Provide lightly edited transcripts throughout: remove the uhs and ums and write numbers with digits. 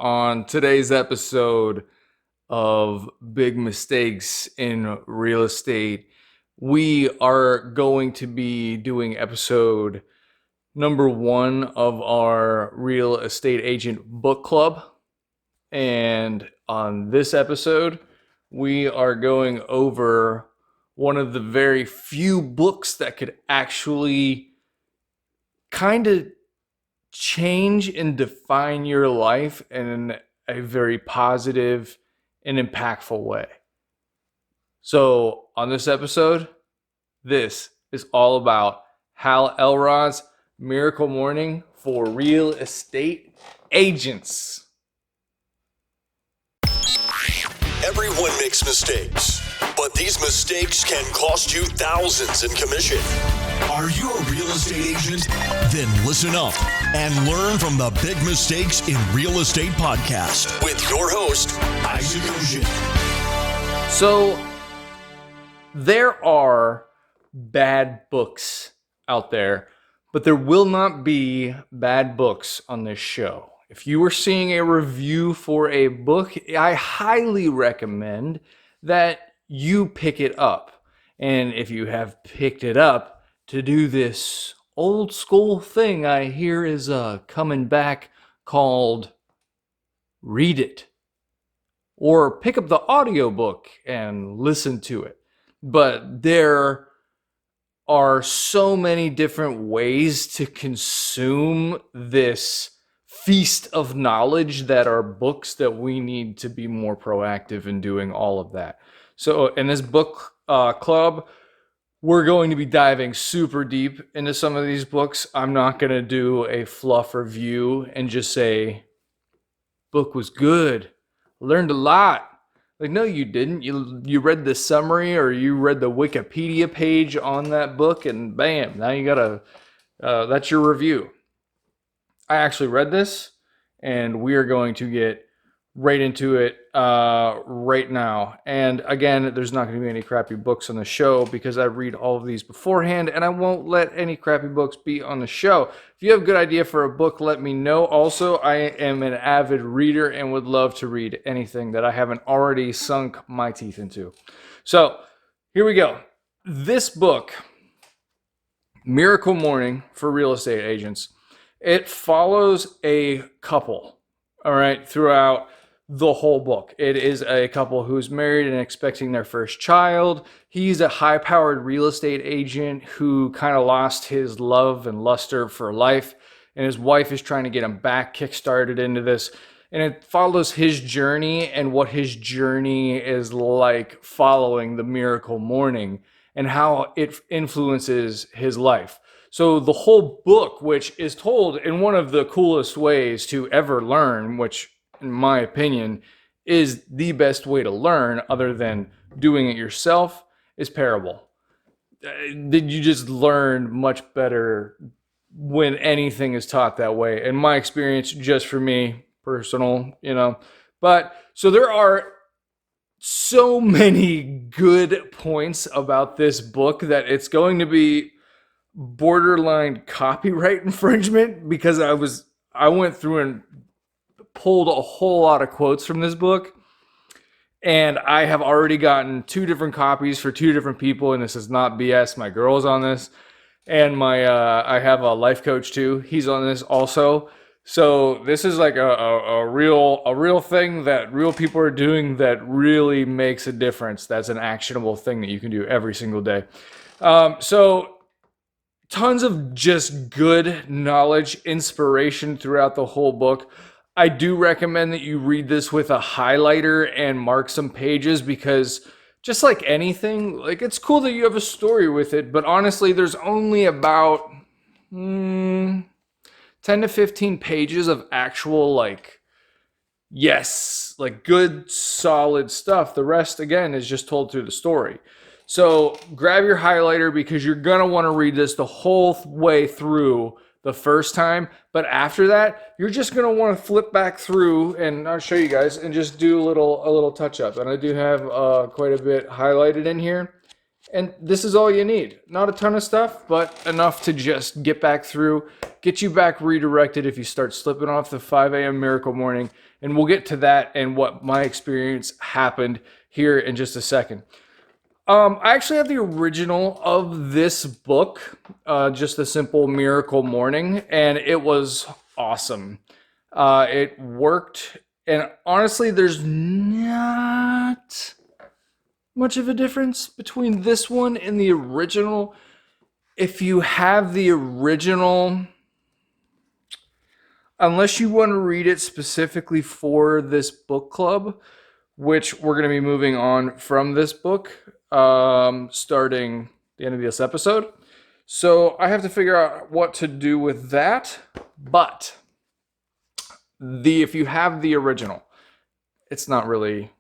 on today's episode of Big Mistakes in Real Estate. We are going to be doing episode number 1 of our Real Estate Agent Book Club. And on this episode, we are going over one of the very few books that could actually kind of change and define your life in a very positive and impactful way. So on this episode, this is all about Hal Elrod's Miracle Morning for Real Estate Agents. Everyone makes mistakes, but these mistakes can cost you thousands in commission. Are you a real estate agent? Then listen up and learn from the Big Mistakes in Real Estate podcast with your host, Isaac Ojin. So there are bad books out there, but there will not be bad books on this show. If you are seeing a review for a book, I highly recommend that you pick it up. And if you have picked it up, to do this old school thing I hear is coming back called read it. Or pick up the audiobook and listen to it. But there are so many different ways to consume this feast of knowledge that are books that we need to be more proactive in doing all of that. So in this book club, we're going to be diving super deep into some of these books. I'm not going to do a fluff review and just say, book was good, learned a lot. Like, no, you didn't. You read the summary or you read the Wikipedia page on that book and bam, now you got that's your review. I actually read this and we are going to get right into it right now. And again, there's not going to be any crappy books on the show because I read all of these beforehand and I won't let any crappy books be on the show. If you have a good idea for a book, let me know. Also, I am an avid reader and would love to read anything that I haven't already sunk my teeth into. So here we go. This book, Miracle Morning for Real Estate Agents, it follows a couple, all right, throughout the whole book. It is a couple who's married and expecting their first child. He's a high-powered real estate agent who kind of lost his love and luster for life, and his wife is trying to get him back, kickstarted into this. And it follows his journey and what his journey is like following the Miracle Morning and how it influences his life. So the whole book, which is told in one of the coolest ways to ever learn, which in my opinion, is the best way to learn other than doing it yourself, is parable. Did you just learn much better when anything is taught that way? In my experience, just for me, personal, But so there are so many good points about this book that it's going to be borderline copyright infringement because I went through and pulled a whole lot of quotes from this book, and I have already gotten 2 different copies for 2 different people, and this is not BS. My girl's on this, and I have a life coach too. He's on this also. So this is like a real thing that real people are doing that really makes a difference. That's an actionable thing that you can do every single day. So tons of just good knowledge, inspiration throughout the whole book. I do recommend that you read this with a highlighter and mark some pages because just like anything, like it's cool that you have a story with it, but honestly, there's only about 10 to 15 pages of actual good, solid stuff. The rest, again, is just told through the story. So grab your highlighter because you're going to want to read this the whole way through the first time, but after that, you're just going to want to flip back through, and I'll show you guys, and just do a little touch up. And I do have quite a bit highlighted in here, and this is all you need. Not a ton of stuff, but enough to just get back through, get you back redirected if you start slipping off the 5 a.m. Miracle Morning, And we'll get to that and what my experience happened here in just a second. I actually have the original of this book, just a simple Miracle Morning, and it was awesome. It worked, and honestly, there's not much of a difference between this one and the original. If you have the original, unless you want to read it specifically for this book club, which we're going to be moving on from this book, starting the end of this episode. So I have to figure out what to do with that. But if you have the original, it's not really,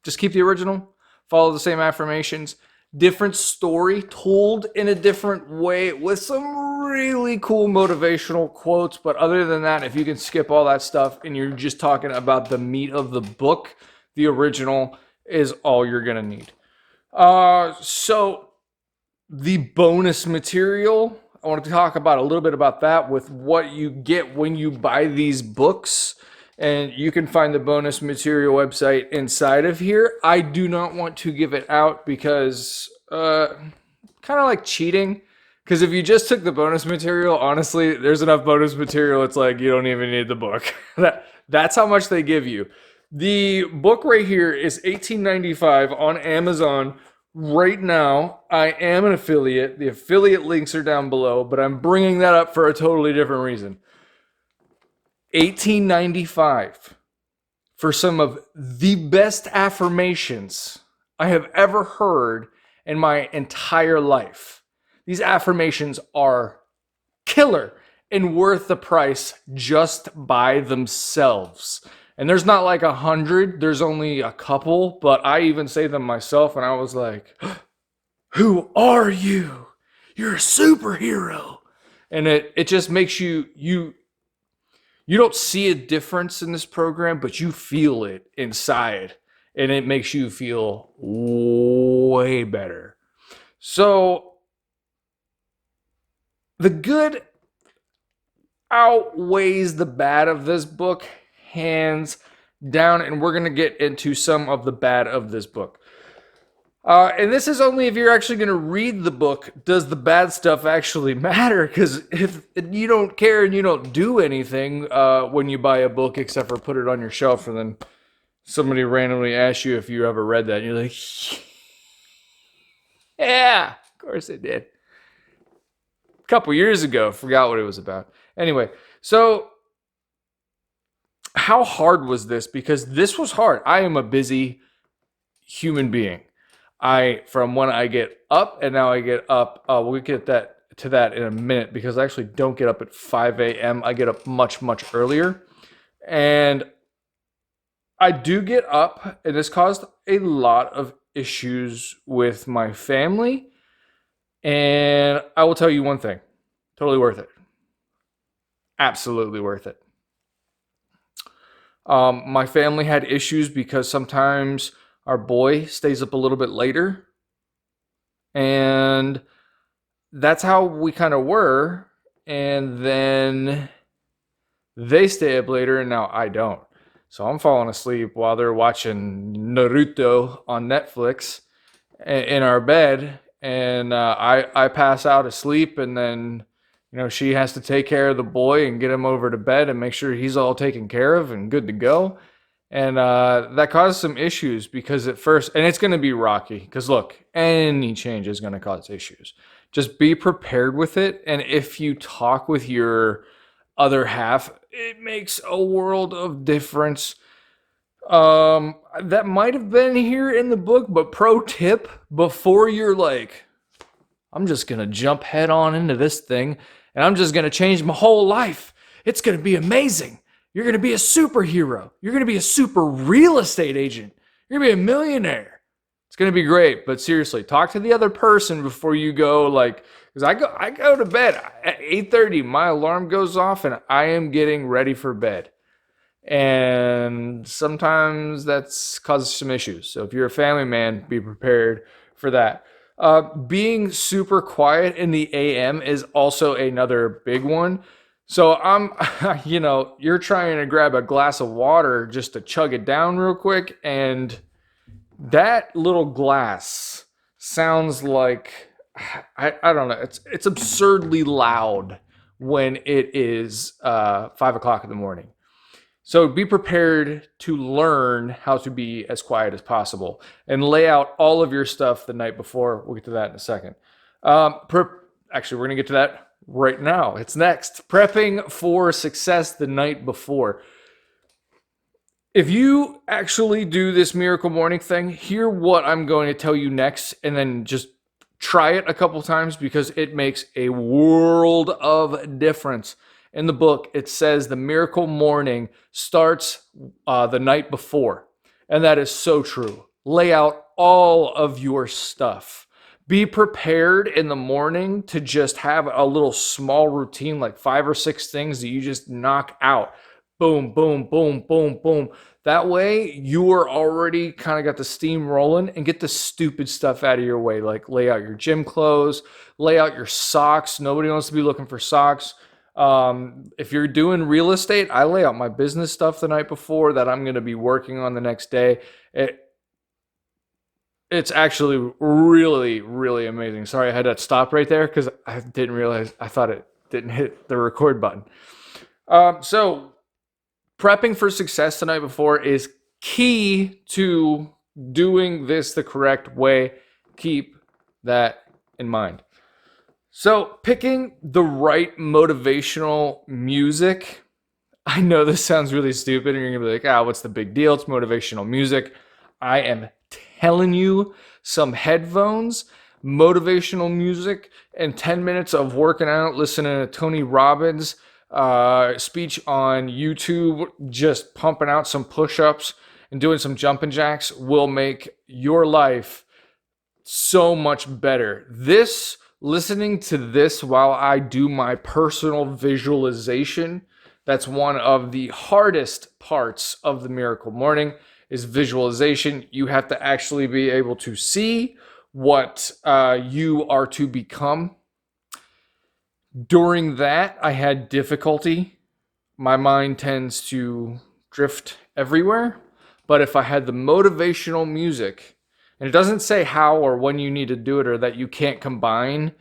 just keep the original, follow the same affirmations, different story told in a different way with some really cool motivational quotes. But other than that, if you can skip all that stuff and you're just talking about the meat of the book, the original is all you're going to need. So the bonus material, I want to talk about a little bit about that with what you get when you buy these books. And you can find the bonus material website inside of here. I do not want to give it out because kind of like cheating. Because if you just took the bonus material, honestly, there's enough bonus material. It's like you don't even need the book. That's how much they give you. The book right here is $18.95 on Amazon right now. I am an affiliate. The affiliate links are down below, but I'm bringing that up for a totally different reason. $18.95 for some of the best affirmations I have ever heard in my entire life. These affirmations are killer and worth the price just by themselves. And there's not like 100, there's only a couple, but I even say them myself, and I was like, who are you? You're a superhero. And it just makes you don't see a difference in this program, but you feel it inside, and it makes you feel way better. So the good outweighs the bad of this book, hands down, and we're going to get into some of the bad of this book. And this is only if you're actually going to read the book, does the bad stuff actually matter? Because if you don't care and you don't do anything when you buy a book except for put it on your shelf, and then somebody randomly asks you if you ever read that, and you're like, yeah, of course I did. A couple years ago, forgot what it was about. Anyway, so how hard was this? Because this was hard. I am a busy human being. From when I get up, and now I get up, we'll get to that in a minute, because I actually don't get up at 5 a.m. I get up much, much earlier. And I do get up, and this caused a lot of issues with my family. And I will tell you one thing, totally worth it. Absolutely worth it. My family had issues because sometimes our boy stays up a little bit later, and that's how we kind of were. And then they stay up later, and now I don't. So I'm falling asleep while they're watching Naruto on Netflix in our bed, and I pass out asleep, and then she has to take care of the boy and get him over to bed and make sure he's all taken care of and good to go. And that caused some issues because at first, and it's going to be rocky, because look, any change is going to cause issues. Just be prepared with it. And if you talk with your other half, it makes a world of difference. That might have been here in the book, but pro tip, before you're like, I'm just going to jump head on into this thing and I'm just going to change my whole life. It's going to be amazing. You're going to be a superhero. You're going to be a super real estate agent. You're going to be a millionaire. It's going to be great. But seriously, talk to the other person before you go, because I go to bed at 8:30. My alarm goes off and I am getting ready for bed. And sometimes that's causes some issues. So if you're a family man, be prepared for that. Being super quiet in the AM is also another big one. So I'm, you're trying to grab a glass of water just to chug it down real quick, and that little glass sounds like I don't know. It's absurdly loud when it is 5 o'clock in the morning. So be prepared to learn how to be as quiet as possible and lay out all of your stuff the night before. We'll get to that in a second. Actually, we're going to get to that right now. It's next. Prepping for success the night before. If you actually do this miracle morning thing, hear what I'm going to tell you next, and then just try it a couple times because it makes a world of difference. In the book, it says the miracle morning starts the night before. And that is so true. Lay out all of your stuff. Be prepared in the morning to just have a little small routine, like 5 or 6 things that you just knock out. Boom, boom, boom, boom, boom. That way, you are already kind of got the steam rolling, and get the stupid stuff out of your way. Like lay out your gym clothes, lay out your socks. Nobody wants to be looking for socks. If you're doing real estate, I lay out my business stuff the night before that I'm going to be working on the next day. It's actually really, really amazing. Sorry, I had to stop right there because I didn't realize, I thought it didn't hit the record button. So prepping for success the night before is key to doing this the correct way. Keep that in mind. So picking the right motivational music. I know this sounds really stupid and you're gonna be like, what's the big deal? It's motivational music. I am telling you, some headphones, motivational music, and 10 minutes of working out, listening to Tony Robbins speech on YouTube, just pumping out some push-ups and doing some jumping jacks will make your life so much better. Listening to this while I do my personal visualization, that's one of the hardest parts of the miracle morning, is visualization. You have to actually be able to see what you are to become. During that, I had difficulty. My mind tends to drift everywhere. But if I had the motivational music, and it doesn't say how or when you need to do it, or that you can't combine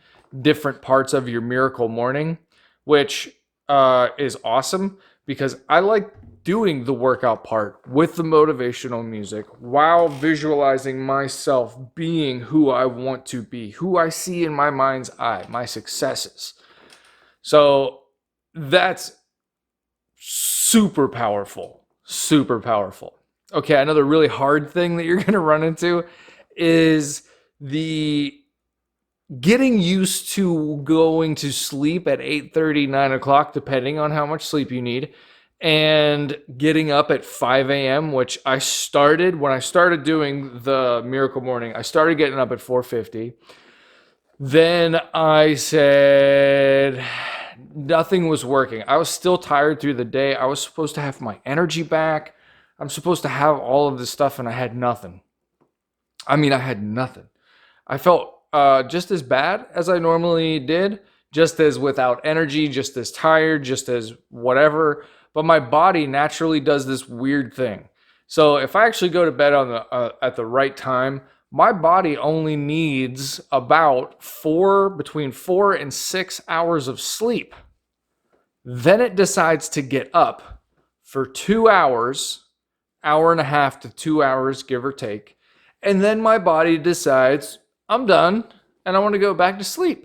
different parts of your miracle morning, which is awesome because I like doing the workout part with the motivational music while visualizing myself being who I want to be, who I see in my mind's eye, my successes. So that's super powerful, super powerful. Okay, another really hard thing that you're going to run into is the getting used to going to sleep at 8:30, 9 o'clock, depending on how much sleep you need, and getting up at 5 a.m., which I started when I started doing the miracle morning. I started getting up at 4:50. Then I said nothing was working. I was still tired through the day. I was supposed to have my energy back. I'm supposed to have all of this stuff, and I had nothing. I had nothing. I felt just as bad as I normally did, just as without energy, just as tired, just as whatever. But my body naturally does this weird thing. So if I actually go to bed on at the right time, my body only needs about between 4 and 6 hours of sleep. Then it decides to get up for 2 hours, hour and a half to 2 hours, give or take. And then my body decides, I'm done, and I want to go back to sleep.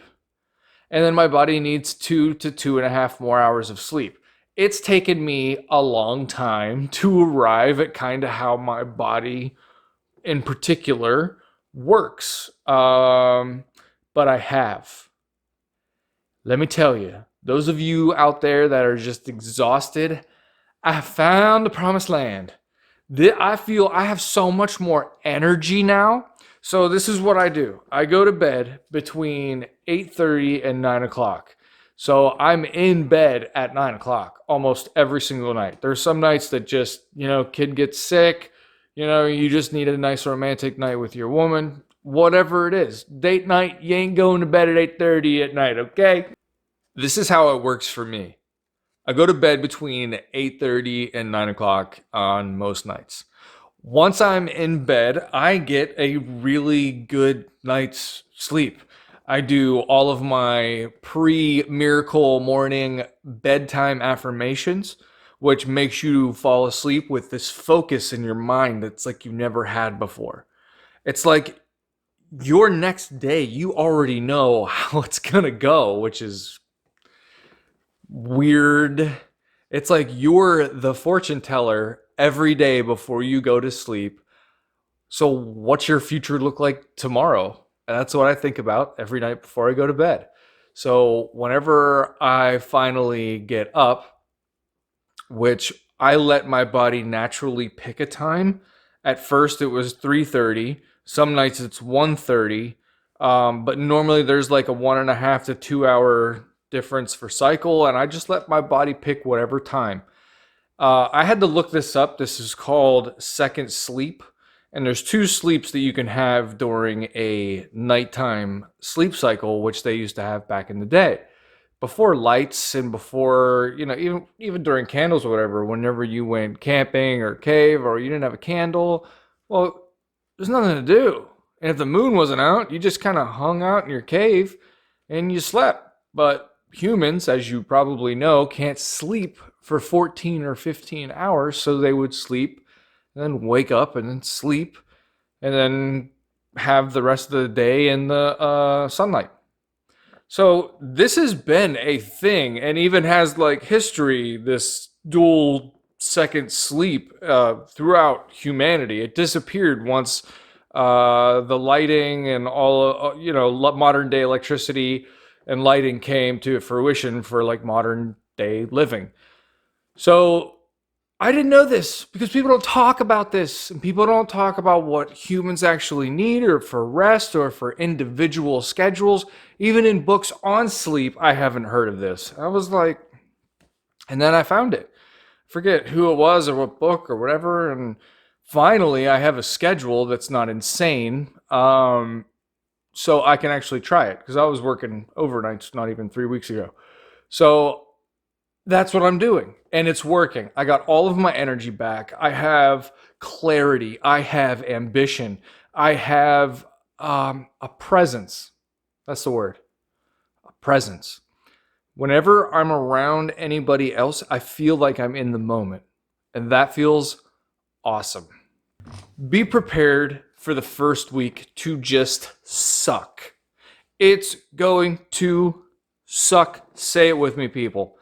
And then my body needs 2 to 2.5 more hours of sleep. It's taken me a long time to arrive at kind of how my body in particular works. But I have. Let me tell you, those of you out there that are just exhausted, I found the promised land. I feel I have so much more energy now. So this is what I do. I go to bed between 8:30 and 9 o'clock. So I'm in bed at 9 o'clock almost every single night. There's some nights that just, kid gets sick. You just need a nice romantic night with your woman. Whatever it is. Date night, you ain't going to bed at 8:30 at night, okay? This is how it works for me. I go to bed between 8:30 and 9 o'clock on most nights. Once I'm in bed, I get a really good night's sleep. I do all of my pre-miracle morning bedtime affirmations, which makes you fall asleep with this focus in your mind that's like you never had before. It's like your next day, you already know how it's going to go, which is weird. It's like you're the fortune teller every day before you go to sleep. So, what's your future look like tomorrow? And that's what I think about every night before I go to bed. So, whenever I finally get up, which I let my body naturally pick a time. At first, it was 3:30. Some nights it's 1:30. But normally there's like a 1.5 to 2 hour difference for cycle, and I just let my body pick whatever time. I had to look this up. This is called second sleep, and there's two sleeps that you can have during a nighttime sleep cycle, which they used to have back in the day. Before lights and before, even during candles or whatever, whenever you went camping or cave or you didn't have a candle, well, there's nothing to do. And if the moon wasn't out, you just kind of hung out in your cave and you slept. But humans, as you probably know, can't sleep for 14 or 15 hours. So they would sleep and then wake up and then sleep and then have the rest of the day in the sunlight. So this has been a thing and even has like history, this dual second sleep throughout humanity. It disappeared once the lighting and all, modern day electricity and lighting came to fruition for like modern day living. So I didn't know this because people don't talk about this, and people don't talk about what humans actually need or for rest or for individual schedules. Even in books on sleep, I haven't heard of this. I was like, and then I found it. Forget who it was or what book or whatever. And finally, I have a schedule that's not insane. So I can actually try it because I was working overnights not even 3 weeks ago. So that's what I'm doing. And it's working. I got all of my energy back. I have clarity. I have ambition. I have a presence. That's the word. A presence. Whenever I'm around anybody else, I feel like I'm in the moment. And that feels awesome. Be prepared for the first week to just suck. It's going to suck. Say it with me, people.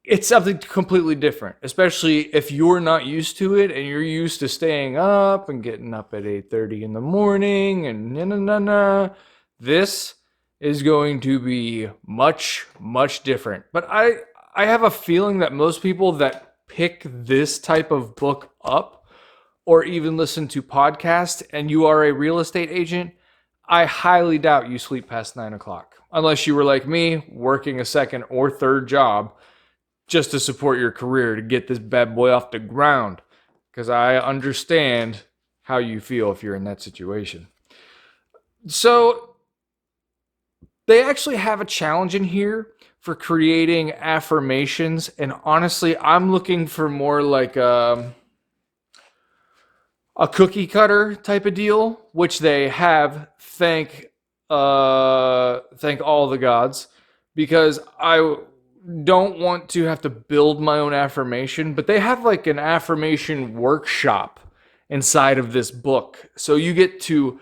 It's something completely different, especially if you're not used to it and you're used to staying up and getting up at 8:30 in the morning and This is going to be much, much different. But I have a feeling that most people that pick this type of book up or even listen to podcasts and you are a real estate agent, I highly doubt you sleep past 9 o'clock. Unless you were like me, working a second or third job just to support your career, to get this bad boy off the ground. Because I understand how you feel if you're in that situation. So they actually have a challenge in here for creating affirmations. And honestly, I'm looking for more like a cookie cutter type of deal, which they have. Thank all the gods, because I don't want to have to build my own affirmation, but they have like an affirmation workshop inside of this book. So you get to,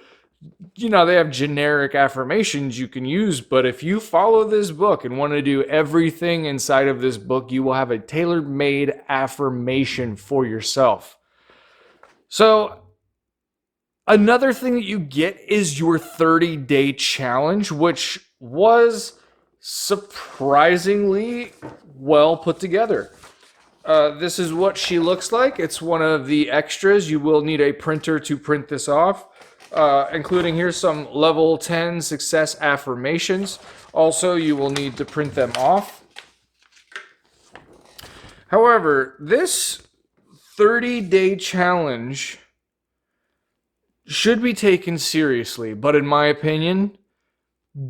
they have generic affirmations you can use, but if you follow this book and want to do everything inside of this book, you will have a tailor-made affirmation for yourself. So another thing that you get is your 30-day challenge, which was surprisingly well put together. This is what she looks like. It's one of the extras. You will need a printer to print this off, including here's some level 10 success affirmations. Also, you will need to print them off. However, this 30-day challenge should be taken seriously, but in my opinion,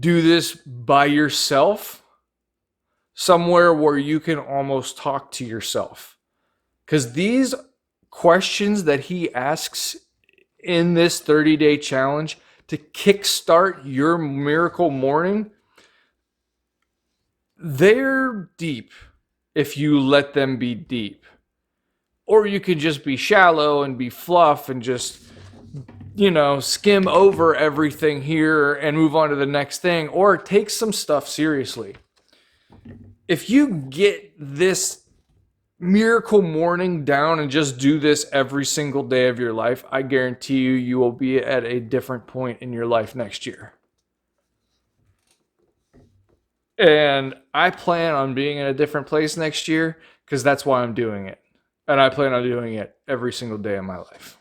do this by yourself somewhere where you can almost talk to yourself. Because these questions that he asks in this 30-day challenge to kickstart your miracle morning, they're deep if you let them be deep. Or you could just be shallow and be fluff and just, skim over everything here and move on to the next thing, or take some stuff seriously. If you get this miracle morning down and just do this every single day of your life, I guarantee you will be at a different point in your life next year. And I plan on being in a different place next year because that's why I'm doing it. And I plan on doing it every single day of my life.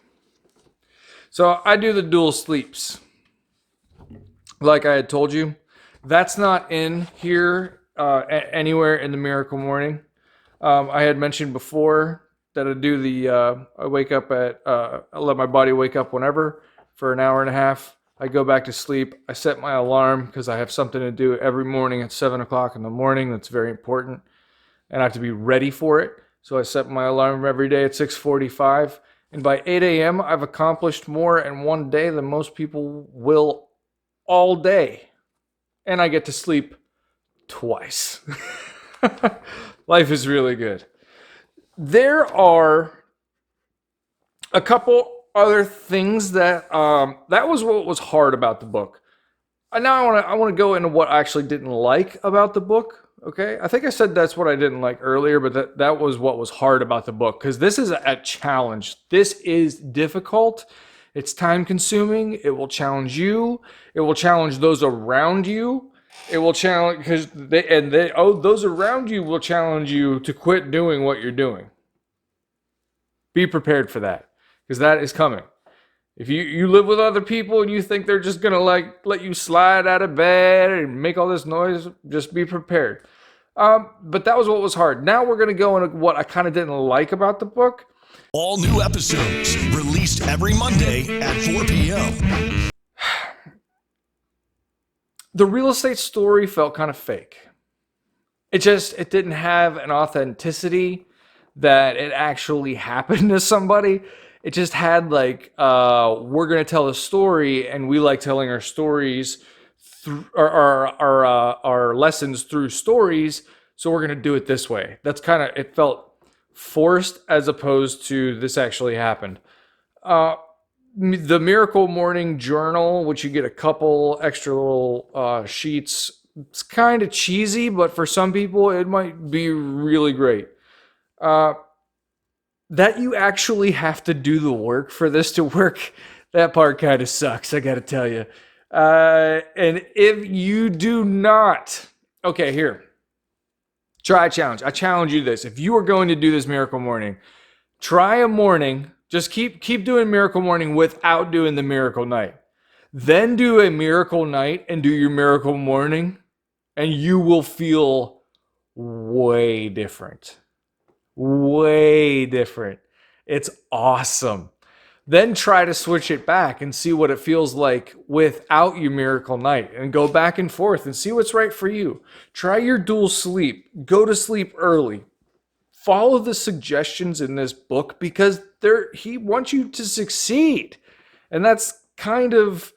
So I do the dual sleeps. Like I had told you, that's not in here anywhere in the Miracle Morning. I had mentioned before that I do I wake up I let my body wake up whenever for an hour and a half. I go back to sleep. I set my alarm because I have something to do every morning at 7 o'clock in the morning. That's very important. And I have to be ready for it. So I set my alarm every day at 6:45. And by 8 a.m., I've accomplished more in one day than most people will all day. And I get to sleep twice. Life is really good. There are a couple other things that was what was hard about the book. And now I want to go into what I actually didn't like about the book. Okay, I think I said that's what I didn't like earlier, but that was what was hard about the book, because this is a challenge. This is difficult. It's time consuming. It will challenge you. It will challenge those around you. It will challenge those around you will challenge you to quit doing what you're doing. Be prepared for that, because that is coming. If you live with other people and you think they're just gonna let you slide out of bed and make all this noise, just be prepared. But that was what was hard. Now we're gonna go into what I kind of didn't like about the book. All new episodes released every Monday at 4 p.m. The real estate story felt kind of fake. It didn't have an authenticity that it actually happened to somebody. It just had we're going to tell a story, and we like telling our stories through our lessons through stories. So we're going to do it this way. That's it felt forced as opposed to this actually happened. The Miracle Morning Journal, which you get a couple extra little sheets, it's kind of cheesy, but for some people it might be really great. That you actually have to do the work for this to work, that part kind of sucks, I gotta tell you. And if you do not, okay, here, try a challenge. I challenge you this. If you are going to do this Miracle Morning, try a morning, just keep doing Miracle Morning without doing the Miracle Night. Then do a Miracle Night and do your Miracle Morning, and you will feel way different. Way different. It's awesome. Then try to switch it back and see what it feels like without your Miracle Night, and go back and forth and see what's right for you. Try your dual sleep. Go to sleep early. Follow the suggestions in this book, because he wants you to succeed. And that's kind of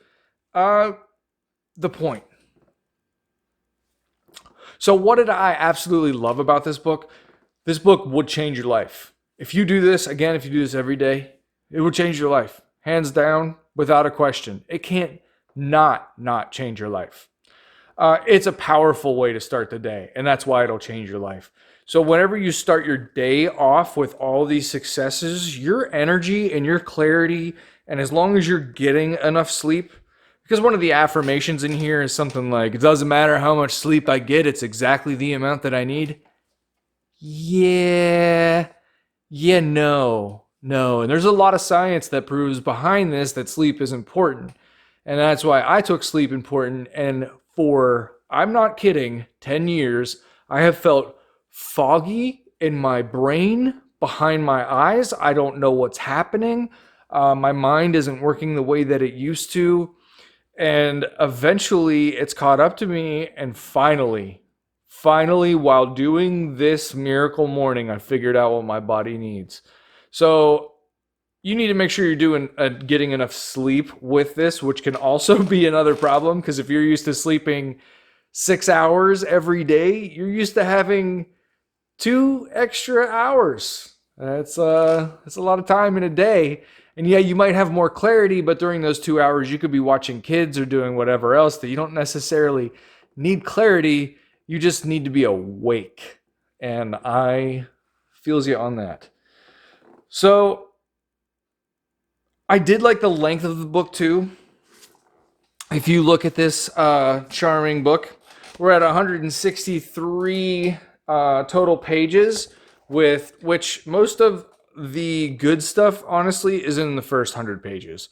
the point. So what did I absolutely love about this book? This book would change your life. If you do this every day, it will change your life. Hands down, without a question. It can't not change your life. It's a powerful way to start the day, and that's why it'll change your life. So whenever you start your day off with all these successes, your energy and your clarity, and as long as you're getting enough sleep, because one of the affirmations in here is something like, it doesn't matter how much sleep I get, it's exactly the amount that I need. No. And there's a lot of science that proves behind this that sleep is important. And that's why I took sleep important. And for, I'm not kidding, 10 years, I have felt foggy in my brain, behind my eyes. I don't know what's happening. My mind isn't working the way that it used to. And eventually it's caught up to me. And finally, finally, while doing this miracle morning, I figured out what my body needs. So you need to make sure you're getting enough sleep with this, which can also be another problem, because if you're used to sleeping 6 hours every day, you're used to having 2 extra hours. That's a lot of time in a day. And yeah, you might have more clarity, but during those 2 hours, you could be watching kids or doing whatever else that you don't necessarily need clarity. You just need to be awake. And I feels you on that. So I did like the length of the book too. If you look at this charming book, we're at 163 total pages, with which most of the good stuff, honestly, is in the first 100 pages.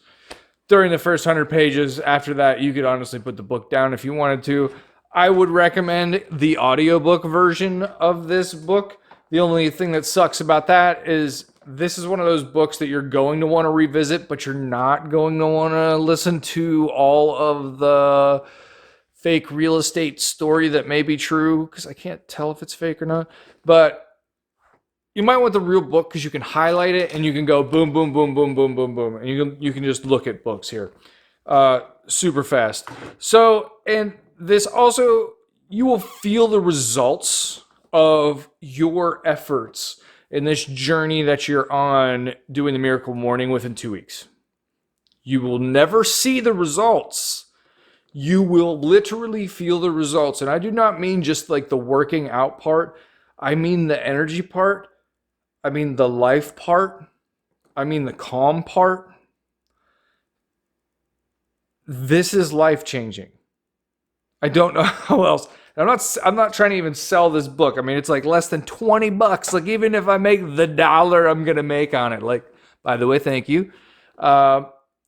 During the first 100 pages, after that, you could honestly put the book down if you wanted to. I would recommend the audiobook version of this book. The only thing that sucks about that is this is one of those books that you're going to want to revisit, but you're not going to want to listen to all of the fake real estate story that may be true, because I can't tell if it's fake or not. But you might want the real book, because you can highlight it and you can go boom, boom, boom, boom, boom, boom, boom. And you can just look at books here super fast. So, and this also, you will feel the results of your efforts in this journey that you're on doing the Miracle Morning within 2 weeks. You will never see the results. You will literally feel the results. And I do not mean just like the working out part. I mean the energy part. I mean the life part. I mean the calm part. This is life-changing. I don't know how else. I'm not trying to even sell this book. I mean, it's like less than $20. Like, even if I make the dollar I'm going to make on it. Like, by the way, thank you.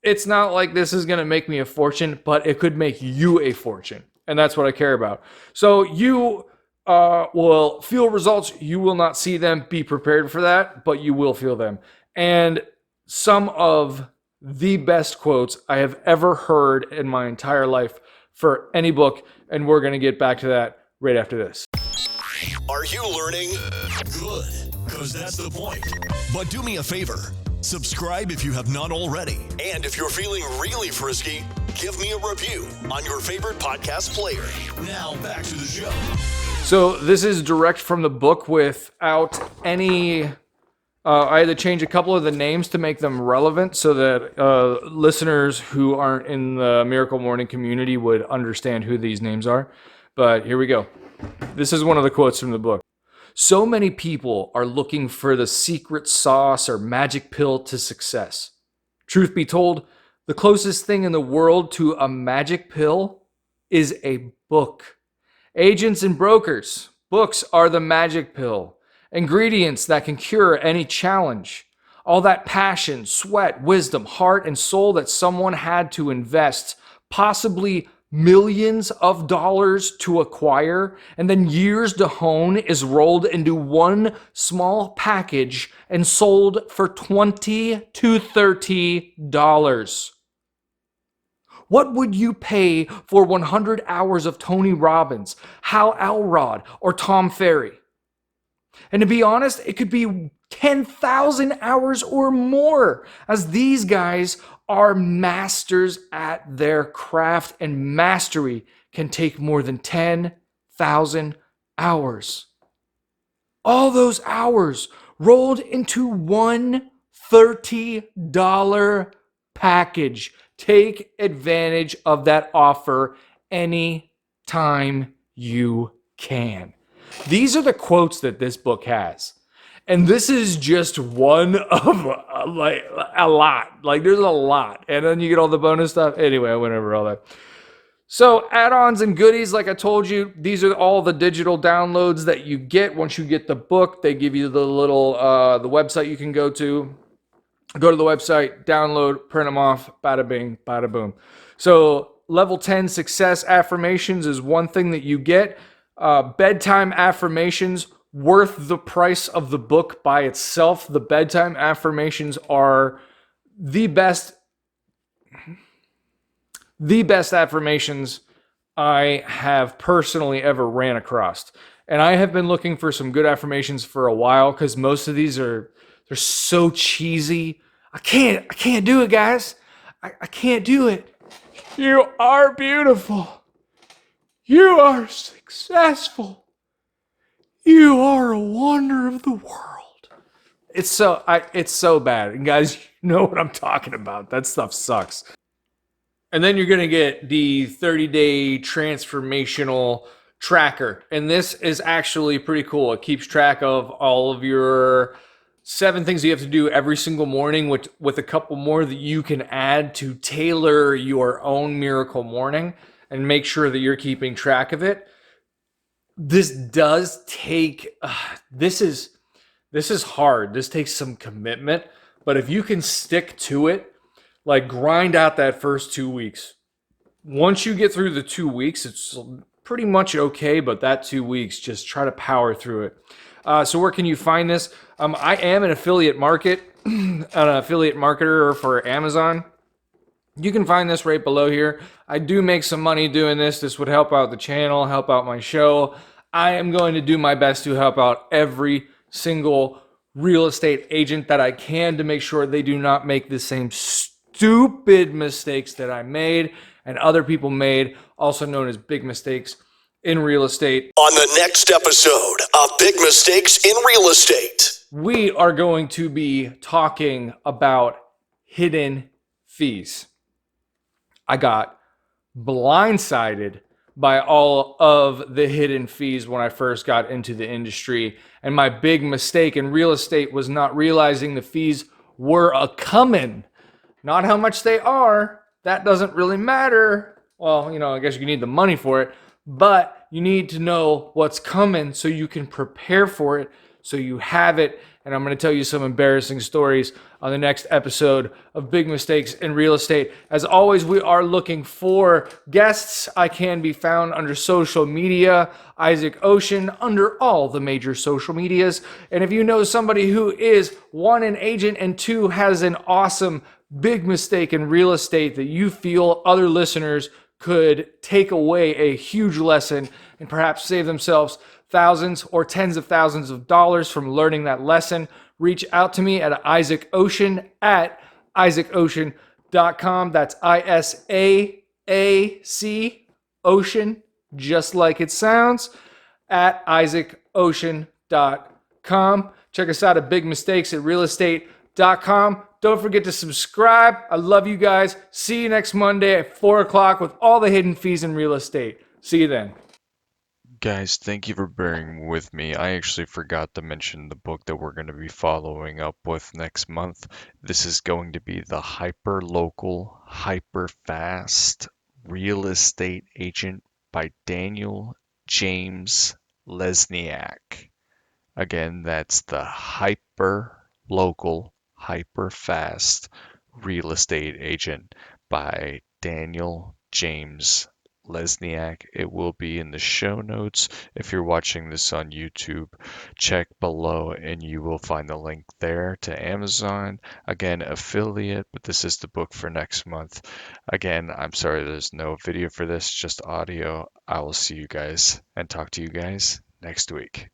It's not like this is going to make me a fortune, but it could make you a fortune. And that's what I care about. So you will feel results. You will not see them. Be prepared for that, but you will feel them. And some of the best quotes I have ever heard in my entire life for any book, and we're going to get back to that right after this. Are you learning? Good, because that's the point. But do me a favor. Subscribe if you have not already. And if you're feeling really frisky, give me a review on your favorite podcast player. Now back to the show. So this is direct from the book without any... I had to change a couple of the names to make them relevant so that listeners who aren't in the Miracle Morning community would understand who these names are. But here we go. This is one of the quotes from the book. So many people are looking for the secret sauce or magic pill to success. Truth be told, the closest thing in the world to a magic pill is a book. Agents and brokers, books are the magic pill. Ingredients that can cure any challenge. All that passion, sweat, wisdom, heart, and soul that someone had to invest, possibly millions of dollars to acquire, and then years to hone, is rolled into one small package and sold for $20 to $30. What would you pay for 100 hours of Tony Robbins, Hal Elrod, or Tom Ferry? And to be honest, it could be 10,000 hours or more, as these guys are masters at their craft, and mastery can take more than 10,000 hours. All those hours rolled into one $30 package. Take advantage of that offer anytime you can. These are the quotes that this book has. And this is just one of like a lot. Like, there's a lot. And then you get all the bonus stuff. Anyway, I went over all that. So add-ons and goodies, like I told you, these are all the digital downloads that you get once you get the book. They give you the little the website you can go to. Go to the website, download, print them off, bada bing, bada boom. So level 10 success affirmations is one thing that you get. Bedtime affirmations, worth the price of the book by itself. The bedtime affirmations are the best affirmations I have personally ever ran across. And I have been looking for some good affirmations for a while because most of these they're so cheesy. I can't do it, guys. I can't do it. You are beautiful. You are successful. You are a wonder of the world. It's so bad. And guys, you know what I'm talking about. That stuff sucks. And then you're going to get the 30-day transformational tracker. And this is actually pretty cool. It keeps track of all of your 7 things you have to do every single morning with a couple more that you can add to tailor your own miracle morning and make sure that you're keeping track of it. This does take this is hard. This takes some commitment, but if you can stick to it, like grind out that first 2 weeks. Once you get through the 2 weeks, it's pretty much okay, but that 2 weeks, just try to power through it. So where can you find this? I am an affiliate marketer for Amazon. You can find this right below here. I do make some money doing this. This would help out the channel, help out my show. I am going to do my best to help out every single real estate agent that I can to make sure they do not make the same stupid mistakes that I made and other people made, also known as big mistakes in real estate. On the next episode of Big Mistakes in Real Estate, we are going to be talking about hidden fees. I got blindsided by all of the hidden fees when I first got into the industry. And my big mistake in real estate was not realizing the fees were a coming. Not how much they are. That doesn't really matter. Well, I guess you need the money for it, but you need to know what's coming so you can prepare for it, so you have it. And I'm going to tell you some embarrassing stories on the next episode of Big Mistakes in Real Estate. As always, we are looking for guests. I can be found under social media, Isaac Ocean, under all the major social medias. And if you know somebody who is 1, an agent, and 2, has an awesome big mistake in real estate that you feel other listeners could take away a huge lesson and perhaps save themselves thousands or tens of thousands of dollars from learning that lesson, reach out to me at Isaac Ocean at isaacocean.com. That's ISAAC Ocean, just like it sounds, at isaacocean.com. Check us out at bigmistakesatrealestate.com. Don't forget to subscribe. I love you guys. See you next Monday at 4 o'clock with all the hidden fees in real estate. See you then. Guys, thank you for bearing with me. I actually forgot to mention the book that we're going to be following up with next month. This is going to be The Hyper Local, Hyper Fast Real Estate Agent by Daniel James Lesniak. Again, that's The Hyper Local, Hyper Fast Real Estate Agent by Daniel James Lesniak. It will be in the show notes. If you're watching this on YouTube, check below and you will find the link there to Amazon. Again, affiliate, but this is the book for next month. Again, I'm sorry there's no video for this, just audio. I will see you guys and talk to you guys next week.